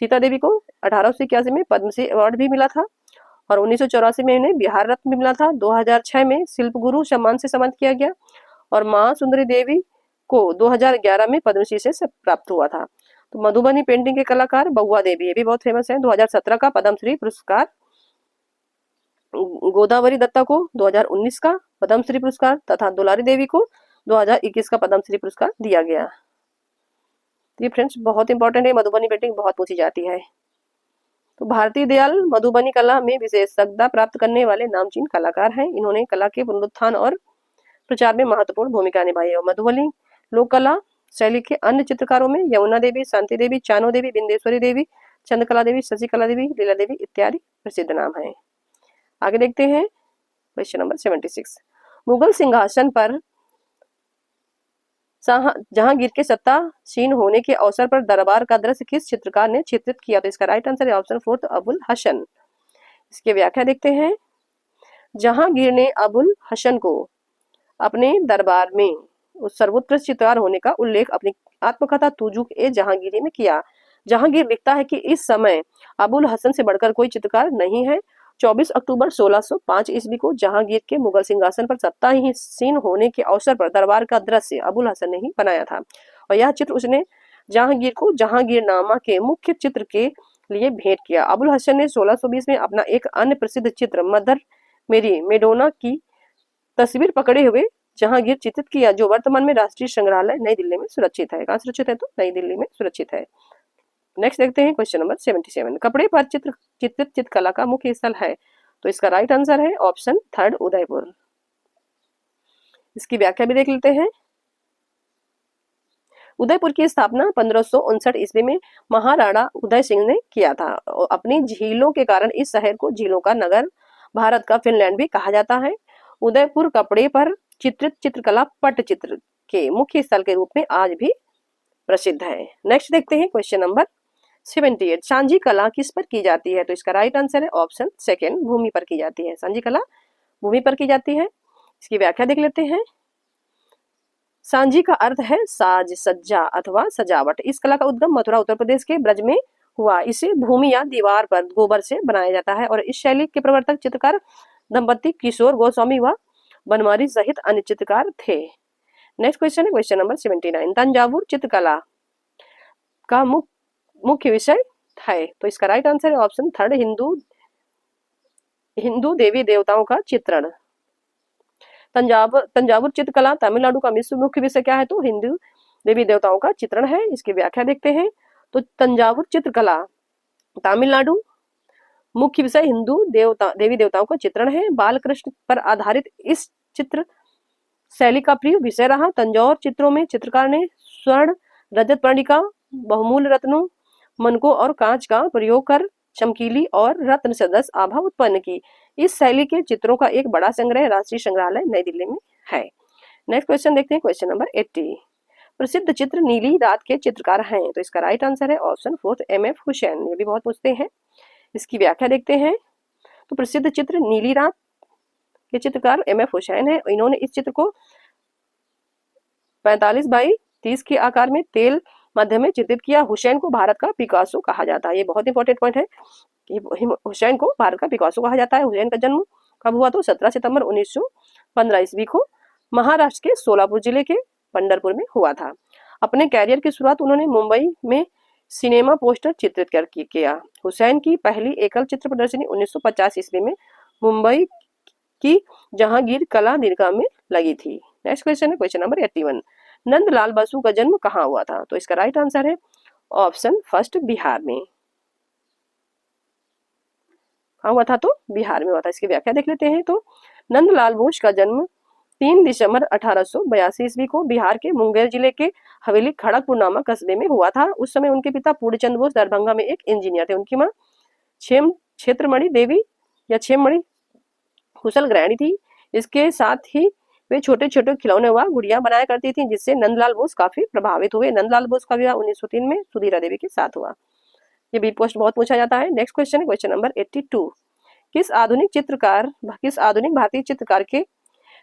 सीता देवी को 1881 में पद्मश्री अवार्ड भी मिला था और 1984 में इन्हें बिहार रत्न भी मिला था। 2006 में शिल्प गुरु सम्मान से सम्मानित किया गया और मां सुंदरी देवी को 2011 में पद्मश्री से प्राप्त हुआ था। तो मधुबनी पेंटिंग के कलाकार बहुआ देवी, ये भी बहुत फेमस है। 2017 का पद्मश्री पुरस्कार गोदावरी दत्ता को 2019 का पद्मश्री पुरस्कार तथा दुलारी देवी को 2021 का पद्मश्री पुरस्कार दिया गया। ये फ्रेंड्स बहुत इंपॉर्टेंट है, मधुबनी पेंटिंग बहुत पूछी जाती है। तो भारती दयाल मधुबनी कला में विशेषज्ञता प्राप्त करने वाले नामचीन कलाकार हैं। इन्होंने कला के पुनरुत्थान और प्रचार में महत्वपूर्ण भूमिका निभाई है। मधुबनी लोक कला शैली के अन्य चित्रकारों में यमुना देवी, शांति देवी, चानो देवी, बिंदेश्वरी देवी, चंद्रकला देवी, शशिकला देवी, लीला देवी इत्यादि प्रसिद्ध नाम हैं। आगे देखते हैं क्वेश्चन नंबर 76। मुगल सिंहासन पर जहांगीर के सत्तासीन होने के अवसर पर दरबार का दृश्य किस चित्रकार ने चित्रित किया? तो इसका राइट आंसर है ऑप्शन फोर्थ, अबुल हसन। इसकी व्याख्या देखते हैं। जहांगीर ने अबुल हसन को अपने दरबार में उस सर्वोत्कृष्ट चित्रकार होने का उल्लेख अपनी आत्मकथा तुजुक ए जहांगीरी में किया। जहांगीर लिखता है कि इस समय अबुल हसन से बढ़कर कोई चित्रकार नहीं है। 24 अक्टूबर 1605 ईस्वी को जहांगीर के मुगल सिंहासन पर सत्तासीन होने के अवसर पर दरबार का दृश्य अबुल हसन ने ही बनाया था और यह चित्र उसने जहांगीर को जहांगीरनामा के मुख्य चित्र के लिए भेंट किया। अबुल हसन ने 1620 में अपना एक अन्य प्रसिद्ध चित्र मदर मेरी मेडोना की तस्वीर पकड़े हुए जहांगीर चित्रित किया, जो वर्तमान में राष्ट्रीय संग्रहालय नई दिल्ली में सुरक्षित है। कहाँ सुरक्षित है? तो नई दिल्ली में सुरक्षित है। नेक्स्ट देखते हैं क्वेश्चन नंबर 77। कपड़े पर चित्रित चित्रकला का मुख्य स्थल है? तो इसका राइट आंसर है ऑप्शन थर्ड, उदयपुर। इसकी व्याख्या भी देख लेते हैं। उदयपुर की स्थापना 1559 ईस्वी में महाराणा उदय सिंह ने किया था। अपनी झीलों के कारण इस शहर को झीलों का नगर, भारत का फिनलैंड भी कहा जाता है। उदयपुर कपड़े पर चित्रित चित्रकला पट्टचित्र के मुख्य स्थल के रूप में आज भी प्रसिद्ध है। नेक्स्ट देखते हैं क्वेश्चन नंबर 78। सांझी कला किस पर की जाती है? तो इसका राइट आंसर है ऑप्शन सेकेंड, भूमि पर की जाती है। सांझी कला भूमि पर की जाती है। इसकी व्याख्या देख लेते हैं। सांझी का अर्थ है साज, सज्जा अथवा सजावट। इस कला का उद्गम मथुरा उत्तर प्रदेश के ब्रज में हुआ। इसे भूमि या दीवार पर गोबर से बनाया जाता है और इस शैली के प्रवर्तक चित्रकार दंपति किशोर गोस्वामी व बनवारी सहित अन्य चित्रकार थे। नेक्स्ट क्वेश्चन है क्वेश्चन नंबर 79। तंजावुर चित्रकला का मुख्य विषय है? तो इसका राइट आंसर है ऑप्शन थर्ड, हिंदू देवी देवताओं का चित्रण। तंजावुर चित्रकला तमिलनाडु का मुख्य विषय क्या है? तो हिंदू देवी देवताओं का चित्रण है। इसकी व्याख्या देखते हैं। तो तंजावुर चित्रकला तमिलनाडु, मुख्य विषय हिंदू देवी देवताओं का चित्रण है। बालकृष्ण पर आधारित इस चित्र शैली का प्रिय विषय रहा। तंजौर चित्रों में चित्रकार ने स्वर्ण, रजत पर्णिका, बहुमूल्य रत्नों, मनकों और कांच का प्रयोग कर चमकीली और रत्न सदृश आभा उत्पन्न की। इस शैली के चित्रों का एक बड़ा संग्रह राष्ट्रीय संग्रहालय नई दिल्ली में है। नेक्स्ट क्वेश्चन देखते हैं क्वेश्चन नंबर 80। प्रसिद्ध चित्र नीली रात के चित्रकार हैं? तो इसका राइट आंसर है ऑप्शन फोर्थ MF हुसैन। ये भी बहुत पूछते हैं। इसकी व्याख्या देखते हैं। तो प्रसिद्ध चित्र नीली रात के चित्रकार MF हुसैन है। इन्होंने इस चित्र को 45x30 के आकार में तेल माध्यम में चित्रित किया। हुसैन को भारत का पिकासो कहा जाता है। ये बहुत इंपॉर्टेंट पॉइंट है कि हुसैन को भारत का पिकासो कहा जाता है। हुसैन का जन्म कब हुआ? तो 17 सितंबर 1915 ईस्वी को महाराष्ट्र के सोलापुर जिले के पंढरपुर में हुआ था। अपने कैरियर की शुरुआत उन्होंने मुंबई में सिनेमा पोस्टर चित्रित कर किया। हुसैन की पहली एकल चित्र प्रदर्शनी 1950 ईस्वी में मुंबई की जहांगीर कला दीर्घा में लगी थी। नेक्स्ट क्वेश्चन है क्वेश्चन नंबर 81। नंदलाल बसु का जन्म कहाँ हुआ था? तो इसका राइट आंसर है ऑप्शन फर्स्ट बिहार में। कहाँ हुआ था? तो बिहार में हुआ था। इसकी व्याख्या देख लेते हैं। तो नंदलाल बोस का जन्म 3 दिसंबर 1882 ईस्वी को बिहार के मुंगेर जिले के हवेली खड़गपुर नामक कस्बे में हुआ था। उस समय उनके पिता पूर्णचंद बोस दरभंगा में एक इंजीनियर थे। उनकी माँ क्षेत्रमणि देवी या क्षेममणि कुशल गृहिणी थी। इसके साथ ही वे छोटे छोटे खिलौने व गुड़िया बनाया करती थी, जिससे नंदलाल बोस काफी प्रभावित हुए। नंदलाल बोस का विवाह 1903 में सुधीरा देवी के साथ हुआ। ये भी पोस्ट बहुत पूछा जाता है। नेक्स्ट क्वेश्चन है क्वेश्चन नंबर 82। किस आधुनिक भारतीय चित्रकार के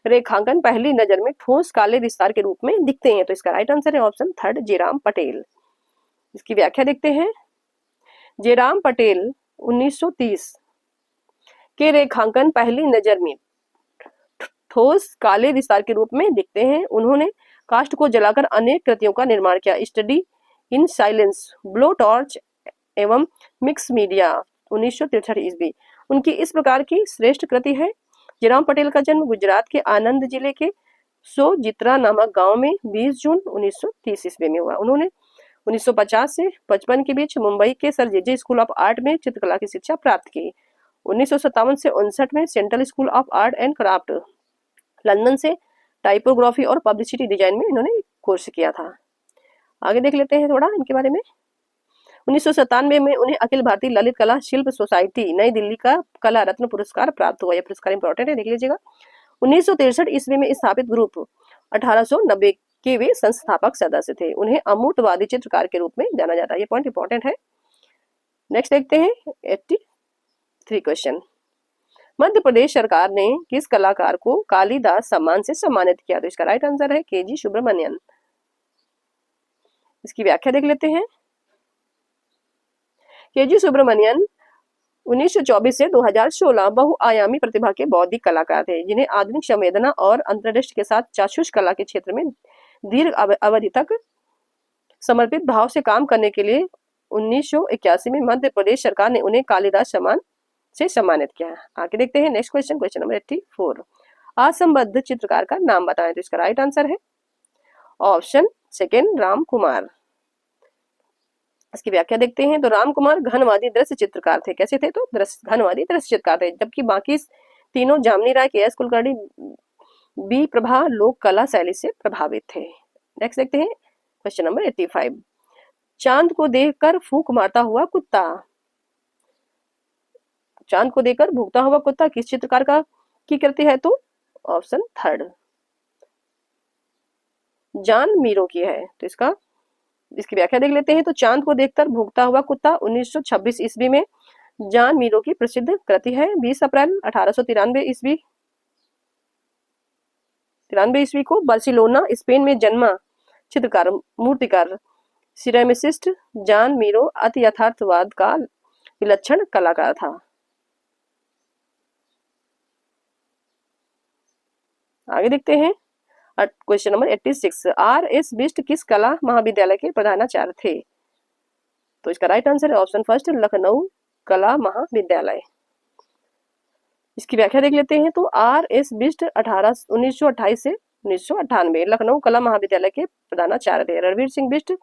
रेखांकन पहली नजर में ठोस काले विस्तार के रूप में दिखते हैं? तो इसका राइट आंसर है ऑप्शन थर्ड जेराम पटेल। इसकी व्याख्या देखते हैं। जेराम पटेल 1930 के रेखांकन पहली नजर में ठोस काले विस्तार के रूप में दिखते हैं। उन्होंने कास्ट को जलाकर अनेक कृतियों का निर्माण किया। Study in silence, blow torch एवं मिक्स मीडिया 1963 ईस्वी उनकी इस प्रकार की श्रेष्ठ कृति है। जेराम पटेल का जन्म गुजरात के आनंद जिले के सोजित्रा नामक गांव में 20 जून 1930 ईस्वी में हुआ। उन्होंने 1950 से 55 के बीच मुंबई के sir J school of art में चित्रकला की शिक्षा प्राप्त की। 1957 से 59 में central school of art and craft London से टाइपोग्राफी और पब्लिसिटी डिजाइन में इन्होंने कोर्स किया था। आगे देख लेते हैं थोड़ा इनके बारे में। 1997 में उन्हें अखिल भारतीय ललित कला शिल्प सोसाइटी नई दिल्ली का कला रत्न पुरस्कार प्राप्त हुआ। यह पुरस्कार इंपॉर्टेंट है, देख लीजिएगा। 1963 ईस्वी में स्थापित ग्रुप 1890 के वे संस्थापक सदस्य थे। उन्हें अमूर्तवादी चित्रकार के रूप में जाना जाता है। ये पॉइंट इंपॉर्टेंट है। नेक्स्ट देखते हैं 83 क्वेश्चन। मध्य प्रदेश सरकार ने किस कलाकार को कालिदास सम्मान से सम्मानित किया? तो इसका राइट आंसर है KG सुब्रमण्यन। इसकी व्याख्या देख लेते हैं। KG सुब्रमण्यन 1924 से 2016 बहुआयामी प्रतिभा के बौद्धिक कलाकार थे, जिन्हें आधुनिक संवेदना और अंतर्दृष्टि के साथ चाक्षुष कला के क्षेत्र में दीर्घ अवधि तक समर्पित भाव से काम करने के लिए 1981 में मध्य प्रदेश सरकार ने उन्हें कालिदास सम्मान से सम्मानित किया। आगे देखते हैं नेक्स्ट क्वेश्चन, क्वेश्चन नंबर 84। असंबद्ध चित्रकार का नाम बताएं? तो इसका राइट आंसर है ऑप्शन सेकेंड राम कुमार। इसकी व्याख्या देखते हैं। तो राम कुमार घनवादी दृश्य चित्रकार थे। कैसे थे? तो घनवादी दृश्य चित्रकार थे, जबकि बाकी तीनों जामनी राय, KS कुलकर्णी, बी प्रभा लोक कला शैली से प्रभावित थे। नेक्स्ट देखते हैं क्वेश्चन नंबर 85। चांद को देखकर फूंक मारता हुआ कुत्ता। चांद को देखकर भूखता हुआ कुत्ता किस चित्रकार की कृति है? तो ऑप्शन थर्ड जॉन मीरो की है। तो इसकी व्याख्या देख लेते हैं। तो चांद को देखकर भूखता हुआ कुत्ता 1926 ईस्वी में जॉन मीरो की प्रसिद्ध कृति है। 20 अप्रैल 1893 ईस्वी को बार्सिलोना स्पेन में जन्मा चित्रकार मूर्तिकार सिरेमिसिस्ट जॉन मीरो अति यथार्थवाद का विलक्षण कलाकार था। आगे देखते हैं क्वेश्चन नंबर 86। RS बिष्ट किस कला महाविद्यालय के प्रधानाचार्य थे? तो इसका राइट आंसर है ऑप्शन फर्स्ट लखनऊ कला महाविद्यालय। इसकी व्याख्या देख लेते हैं। तो RS बिष्ट 1928 से 1998 लखनऊ कला महाविद्यालय के प्रधानाचार्य थे। रणवीर सिंह बिष्ट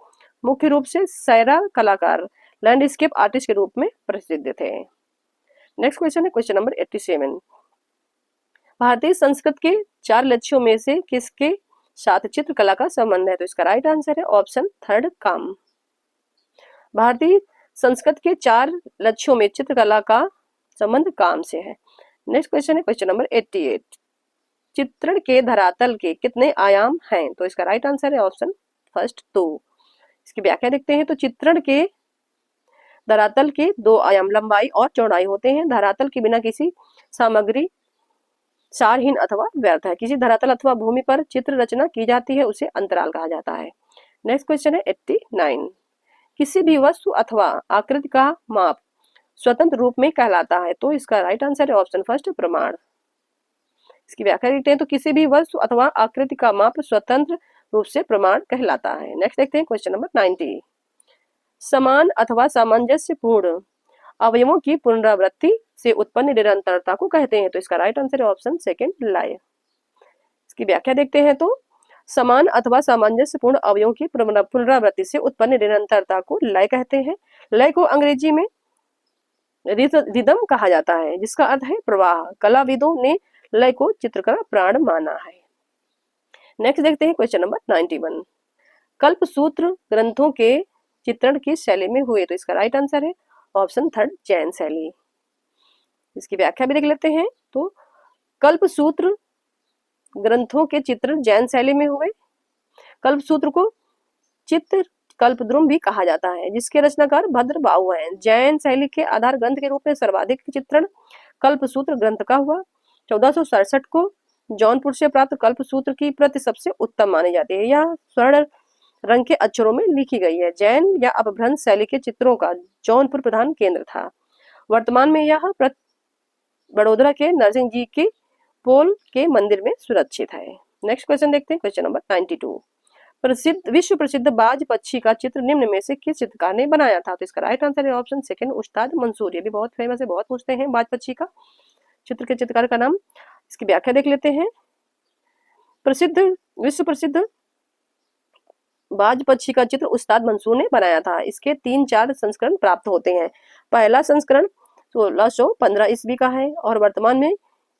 मुख्य रूप से सैरा कलाकार, लैंडस्केप आर्टिस्ट के रूप में प्रसिद्ध थे। नेक्स्ट क्वेश्चन है क्वेश्चन नंबर 87। भारतीय संस्कृत के 4 लक्ष्यों में से किसके साथ चित्रकला का संबंध है? तो इसका राइट आंसर है ऑप्शन थर्ड काम। भारतीय संस्कृत के 4 लक्ष्यों में चित्रकला का संबंध काम से है। नेक्स्ट क्वेश्चन है क्वेश्चन नंबर 88। चित्रण के धरातल के कितने आयाम हैं? तो इसका राइट आंसर है ऑप्शन फर्स्ट 2। इसकी व्याख्या देखते हैं तो चित्रण के धरातल के 2 आयाम लंबाई और चौड़ाई होते हैं। धरातल के बिना किसी सामग्री सारहीन अथवा व्यर्थ है। किसी धरातल अथवा भूमि पर चित्र रचना की जाती है उसे अंतराल कहा जाता है। नेक्स्ट क्वेश्चन है 89। किसी भी वस्तु अथवा आकृति का माप स्वतंत्र रूप में कहलाता है, तो इसका राइट आंसर है ऑप्शन फर्स्ट प्रमाण। इसकी व्याख्या देखते हैं तो किसी भी वस्तु अथवा आकृति का माप स्वतंत्र रूप से प्रमाण कहलाता है। नेक्स्ट देखते हैं क्वेश्चन नंबर 90। समान अथवा सामंजस्यपूर्ण अवयवों की पुनरावृत्ति से उत्पन्न निरंतरता को कहते हैं, तो इसका राइट आंसर है ऑप्शन सेकंड लय। इसकी व्याख्या देखते हैं तो समान अथवा सामंजस्यपूर्ण अवयवों की पुनरावृत्ति से उत्पन्न निरंतरता को लय कहते हैं। लय को अंग्रेजी में रिदम कहा जाता है, जिसका अर्थ है प्रवाह। कलाविदों ने लय को चित्रकला प्राण माना है। नेक्स्ट देखते हैं क्वेश्चन नंबर 91। कल्पसूत्र ग्रंथों के चित्रण किस शैली में हुए, तो इसका राइट आंसर है ऑप्शन थर्ड जैन शैली। इसकी व्याख्या भी देख लेते हैं तो कल्पसूत्र ग्रंथों के चित्रण जैन शैली में हुए। कल्पसूत्र को चित्र कल्पद्रुम भी कहा जाता है, जिसके रचनाकार भद्रबाहु हैं। जैन शैली के आधार ग्रंथ के रूप में सर्वाधिक चित्रण कल्पसूत्र ग्रंथ का हुआ। 1467 को जौनपुर से प्राप्त कल्पसूत्र की प्रति सबसे उत्तम मानी जाती है। यह स्वर्ण रंग के अक्षरों में लिखी गई है। जैन या अपभ्रंश शैली के चित्रों का जौनपुर प्रधान केंद्र था। वर्तमान में यह बड़ोदरा के नरसिंह जी के पोल के मंदिर में सुरक्षित है। नेक्स्ट क्वेश्चन देखते हैं क्वेश्चन नंबर 92। विश्व प्रसिद्ध बाज पक्षी का चित्र निम्न में से किस चित्रकार ने बनाया था, तो इसका राइट आंसर है ऑप्शन सेकंड उस्ताद मंसूर। ये भी बहुत फेमस है, बहुत पूछते हैं बाज पक्षी का चित्र के चित्रकार का नाम। इसकी व्याख्या देख लेते हैं। विश्व प्रसिद्ध बाज पक्षी का चित्र उस्ताद मंसूर ने बनाया था। इसके 3-4 संस्करण प्राप्त होते हैं। पहला संस्करण 1615 ईस्वी का है और वर्तमान में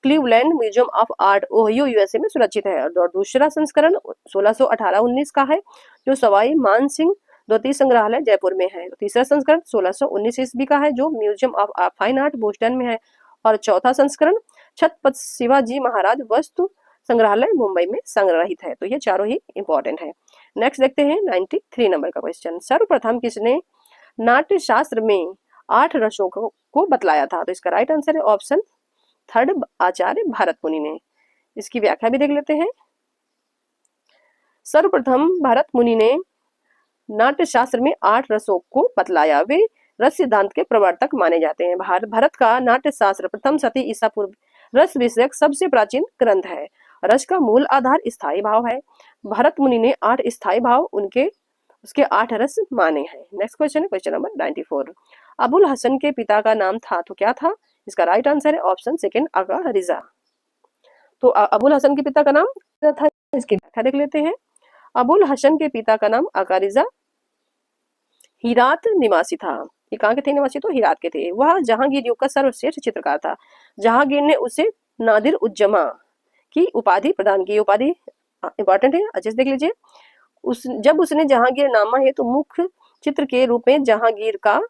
Cleveland museum of art Ohio USA में सुरक्षित है। और दूसरा संस्करण 1618-19 का है, जो सवाई मान सिंह द्वितीय संग्रहालय जयपुर में है। तीसरा संस्करण 1619 ईस्वी का है, जो museum of fine art Boston में है। और चौथा संस्करण छत्रपति शिवाजी महाराज वस्तु संग्रहालय मुंबई में संग्रहित है। तो ये चारों ही इंपॉर्टेंट है। नेक्स्ट देखते हैं 93 नंबर का क्वेश्चन। सर्वप्रथम किसने नाट्य शास्त्र में 8 रसों को बतलाया था, तो इसका राइट आंसर है ऑप्शन थर्ड आचार्य भरत मुनि ने। इसकी व्याख्या भी देख लेते हैं। सर्वप्रथम भरत मुनि ने नाट्य शास्त्र में 8 रसों को बतलाया। वे रस सिद्धांत के प्रवर्तक माने जाते हैं। भारत का नाट्य शास्त्र प्रथम शती ईसा पूर्व रस विषयक सबसे प्राचीन ग्रंथ है। रस का मूल आधार स्थायी भाव है। भरत मुनि ने 8 स्थायी भाव उसके 8 रस माने हैं। नेक्स्ट क्वेश्चन है क्वेश्चन नंबर 94। अबुल हसन के पिता का नाम था तो क्या था, इसका राइट आंसर है ऑप्शन सेकंड आका रिजा। तो अबुल हसन के पिता का नाम था, इसकी व्याख्या देख लेते हैं। अबुल हसन के पिता का नाम आका रिजा हिरात निवासी था। ये कहाँ के थे निवासी, तो हिरात के थे। वह जहांगीर युग का सर्वश्रेष्ठ चित्रकार था। जहांगीर ने उसे नादिर उज्जमा की उपाधि प्रदान की। उपाधि इंपॉर्टेंट है, अच्छे से देख लीजिए। जब उसने जहांगीर नामा है तो मुख्य चित्र के रूप में जहांगीर का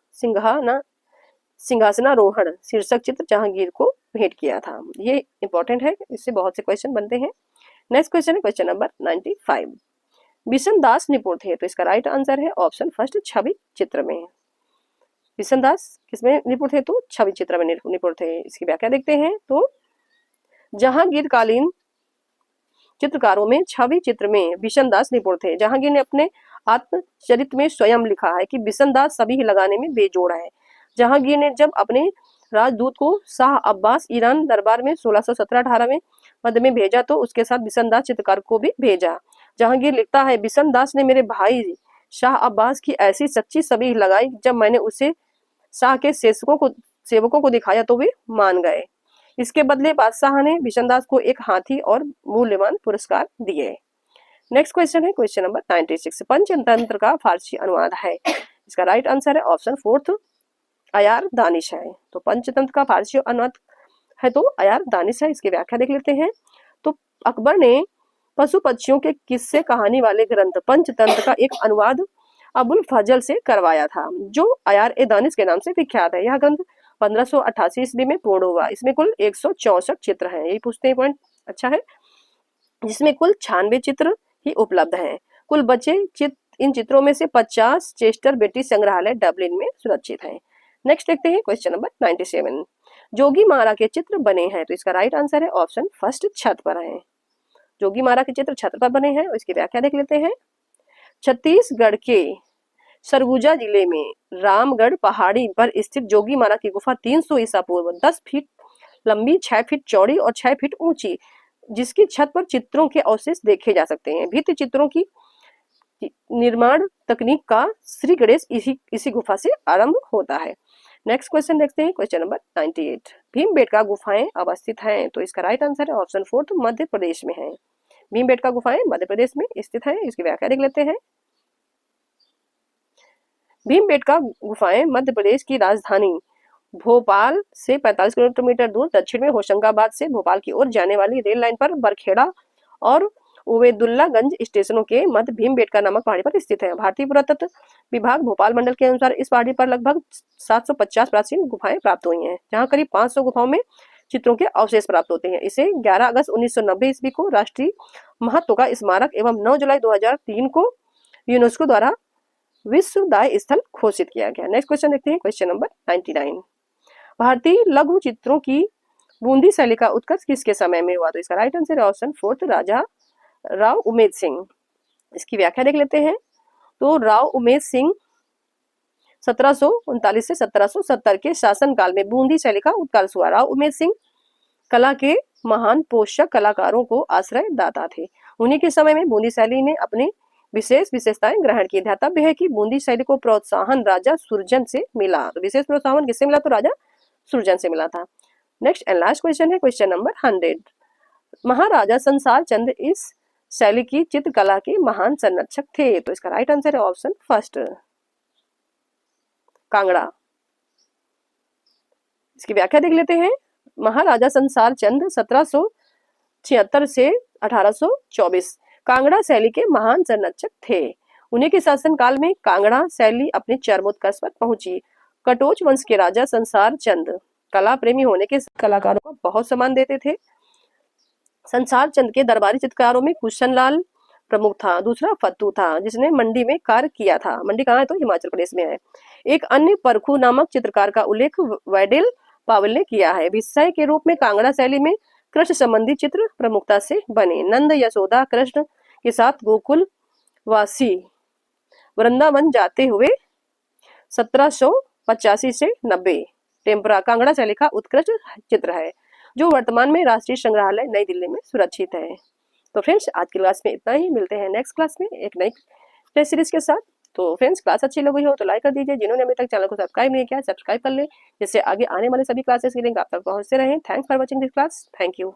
सिंहासनारोहण शीर्षक चित्र जहांगीर को भेंट किया था। ये इंपॉर्टेंट है, इससे बहुत से क्वेश्चन बनते हैं। नेक्स्ट क्वेश्चन है क्वेश्चन नंबर 95। बिशन दास निपुण थे, तो इसका राइट आंसर है ऑप्शन फर्स्ट छवि चित्र में। बिशन दास किसमें निपुण थे, तो छवि चित्र में निपुण थे। इसकी व्याख्या देखते हैं तो जहांगीर कालीन चित्रकारों में छवि चित्र में बिशन दास निपुण थे। जहांगीर ने अपने आत्मचरित में स्वयं लिखा है कि बिशन दास सभी लगाने में बेजोड़ है। जहांगीर ने जब अपने राजदूत को शाह अब्बास ईरान दरबार में 1617-18 में मध्य में भेजा तो उसके साथ बिशन दास चित्रकार को भी भेजा। जहांगीर लिखता है, बिशन दास ने मेरे भाई शाह अब्बास की ऐसी सच्ची छवि लगाई, जब मैंने उसे शाह के सेवकों को दिखाया तो वे मान गए। इसके बदले बादशाह ने बिशन दास को एक हाथी और मूल्यवान पुरस्कार दिए। नेक्स्ट क्वेश्चन है क्वेश्चन नंबर 96। पंचतंत्र का फारसी अनुवाद है, इसका राइट आंसर है ऑप्शन फोर्थ अयार दानिश है। तो पंचतंत्र का फारसी अनुवाद है तो अयार दानिश है। इसकी व्याख्या देख लेते हैं। तो अकबर ने पशु पक्षियों के किस्से कहानी वाले ग्रंथ पंचतंत्र का एक अनुवाद अबुल फजल से करवाया था, जो अयार ए दानिश के नाम से विख्यात है। यह ग्रंथ 1588 ईस्वी में पूर्ण हुआ। इसमें कुल 164 चित्र हैं, यही पूछते हैं पॉइंट, अच्छा है, जिसमें कुल 96 चित्र ही उपलब्ध हैं। कुल बचे इन चित्रों में से 50 चेस्टर बेटी संग्रहालय डबलिन में सुरक्षित हैं। नेक्स्ट देखते हैं क्वेश्चन नंबर 97। जोगी मारा के चित्र बने हैं, तो इसका राइट आंसर है ऑप्शन फर्स्ट, छत पर है। जोगी मारा के चित्र छत पर बने हैं, इसकी व्याख्या देख लेते हैं। छत्तीसगढ़ के सरगुजा जिले में रामगढ़ पहाड़ी पर स्थित जोगी मारा की गुफा 300 ईसा पूर्व 10 फीट लंबी, 6 फीट चौड़ी और 6 फीट ऊंची, जिसकी छत पर चित्रों के अवशेष देखे जा सकते हैं। भित्ति चित्रों की निर्माण तकनीक का श्री गणेश इसी गुफा से आरंभ होता है। नेक्स्ट क्वेश्चन देखते हैं क्वेश्चन नंबर 98। भीमबेटका गुफाएं अवस्थित हैं, तो इसका राइट आंसर है ऑप्शन फोर्थ, मध्य प्रदेश में है। भीमबेटका गुफाएं मध्य प्रदेश में स्थित है, इसकी व्याख्या देख लेते हैं। भीमबेटका गुफाएं मध्य प्रदेश की राजधानी भोपाल से 45 किलोमीटर दूर दक्षिण में होशंगाबाद से भोपाल की ओर जाने वाली रेल लाइन पर बरखेड़ा और उबेदुल्लागंज स्टेशनों के मध्य भीमबेटका नामक पहाड़ी पर स्थित है। भारतीय पुरातत्व विभाग भोपाल मंडल के अनुसार इस पहाड़ी पर लगभग 750 प्राचीन गुफाएं प्राप्त हुई हैं, जहां करीब 500 गुफाओं में चित्रों के अवशेष प्राप्त होते हैं। इसे 11 अगस्त 1990 ईस्वी को राष्ट्रीय महत्व का स्मारक एवं 9 जुलाई 2003 को यूनेस्को द्वारा विश्व दाय स्थल घोषित किया गया। नेक्स्ट क्वेश्चन देखते हैं क्वेश्चन नंबर 99। भारतीय लघु चित्रों की बूंदी शैली का उत्कर्ष किसके समय में हुआ, तो इसका राइट आंसर है ऑप्शन फोर्थ, राजा राव उमेद सिंह। इसकी व्याख्या देख लेते हैं। तो राव उमेद सिंह 1739 से 1770 के शासनकाल में बूंदी शैली का उत्कर्ष हुआ। राव उमेद सिंह कला के महान पोषक कलाकारों को आश्रय दाता थे। उन्हीं के समय में बूंदी शैली ने अपनी विशेष विशेषताएं ग्रहण की। ध्यातव्य है कि बूंदी शैली को प्रोत्साहन राजा सुरजन से मिला। तो विशेष प्रोत्साहन किससे मिला, तो राजा सुरजन से मिला था। नेक्स्ट एंड लास्ट क्वेश्चन है क्वेश्चन नंबर 100। महाराजा संसार चंद इस शैली की चित्रकला के महान संरक्षक थे, तो इसका राइट आंसर है ऑप्शन फर्स्ट, कांगड़ा। इसकी व्याख्या देख लेते हैं। महाराजा संसार चंद 1776 से 1824 कांगड़ा शैली के महान संरक्षक थे। उन्हीं के शासनकाल में कांगड़ा शैली अपने चरमोत्कर्ष पर पहुंची। कटोच वंश के राजा संसार चंद कला प्रेमी होने के कलाकारों को बहुत सम्मान देते थे। संसार चंद के दरबारी चित्रकारों में कुशन लाल प्रमुख था। दूसरा फत्तू था, जिसने मंडी में कार्य किया था। मंडी कहाँ है, तो हिमाचल प्रदेश में है। एक अन्य परखू नामक चित्रकार का उल्लेख वैडेल पावल ने किया है। विषय के रूप में कांगड़ा शैली में कृष्ण संबंधी चित्र प्रमुखता से बने। नंद यशोदा कृष्ण के साथ गोकुल वासी वृंदावन जाते हुए 1785 से 90 टेम्परा कांगड़ा शैली का उत्कृष्ट चित्र है, जो वर्तमान में राष्ट्रीय संग्रहालय नई दिल्ली में सुरक्षित है। तो फ्रेंड्स आज की क्लास में इतना ही। मिलते हैं नेक्स्ट क्लास में एक नई टेस्ट सीरीज के साथ। तो फ्रेंड्स क्लास अच्छी लगी हो तो लाइक कर दीजिए। जिन्होंने अभी तक चैनल को सब्सक्राइब नहीं किया सब्सक्राइब कर ले, जिससे आगे आने वाले सभी क्लासेस की लिंक आप तक पहुंचते रहें। Thanks for watching this class. Thank you.